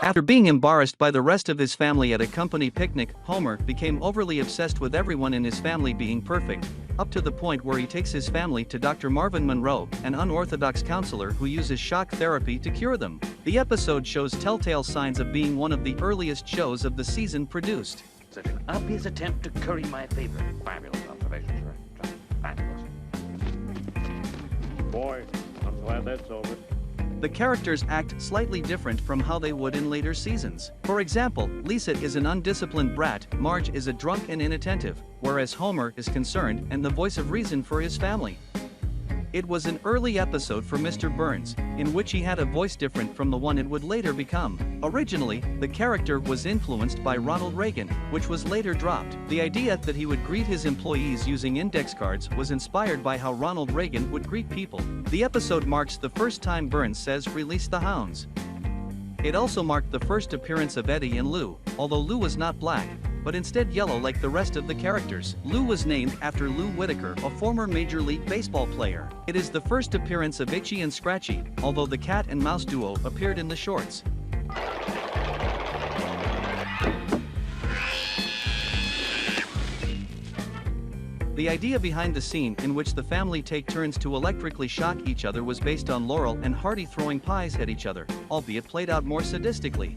After being embarrassed by the rest of his family at a company picnic, Homer became overly obsessed with everyone in his family being perfect, up to the point where he takes his family to Dr. Marvin Monroe, an unorthodox counselor who uses shock therapy to cure them. The episode shows telltale signs of being one of the earliest shows of the season produced. Such an obvious attempt to curry my favor. Fabulous observation, sir. Just fabulous. Boy, I'm glad that's over. The characters act slightly different from how they would in later seasons. For example, Lisa is an undisciplined brat, Marge is a drunk and inattentive, whereas Homer is concerned and the voice of reason for his family. It was an early episode for Mr. Burns, in which he had a voice different from the one it would later become. Originally, the character was influenced by Ronald Reagan, which was later dropped. The idea that he would greet his employees using index cards was inspired by how Ronald Reagan would greet people. The episode marks the first time Burns says "Release the hounds." It also marked the first appearance of Eddie and Lou, although Lou was not black, but instead yellow like the rest of the characters. Lou was named after Lou Whitaker, a former Major League Baseball player. It is the first appearance of Itchy and Scratchy, although the cat and mouse duo appeared in the shorts. The idea behind the scene in which the family take turns to electrically shock each other was based on Laurel and Hardy throwing pies at each other, albeit played out more sadistically.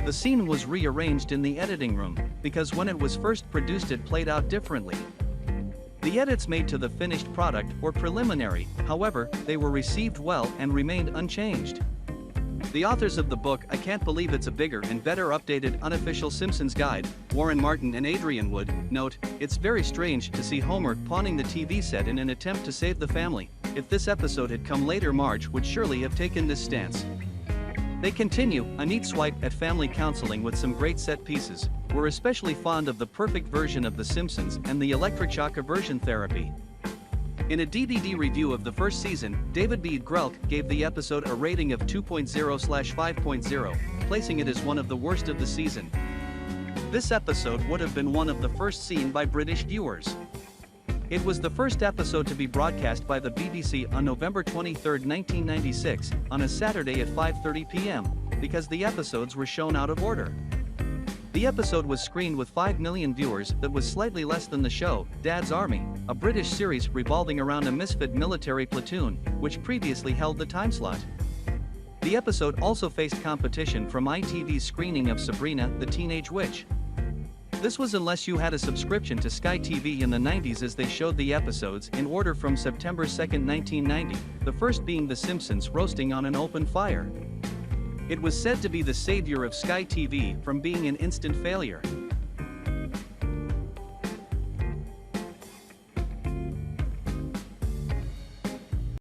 The scene was rearranged in the editing room, because when it was first produced it played out differently. The edits made to the finished product were preliminary, however, they were received well and remained unchanged. The authors of the book I Can't Believe It's a Bigger and Better Updated Unofficial Simpsons Guide, Warren Martin and Adrian Wood, note, "It's very strange to see Homer pawning the TV set in an attempt to save the family. If this episode had come later, Marge would surely have taken this stance." They continue, "A neat swipe at family counseling with some great set pieces. We're especially fond of the perfect version of The Simpsons and the electric shock aversion therapy." In a DVD review of the first season, David B. Grelk gave the episode a rating of 2.0/5.0, placing it as one of the worst of the season. This episode would have been one of the first seen by British viewers. It was the first episode to be broadcast by the BBC on November 23, 1996, on a Saturday at 5:30 p.m., because the episodes were shown out of order. The episode was screened with 5 million viewers, that was slightly less than the show, Dad's Army, a British series revolving around a misfit military platoon, which previously held the time slot. The episode also faced competition from ITV's screening of Sabrina, the Teenage Witch. This was unless you had a subscription to Sky TV in the 90s, as they showed the episodes in order from September 2, 1990, the first being The Simpsons roasting on an open fire. It was said to be the savior of Sky TV from being an instant failure.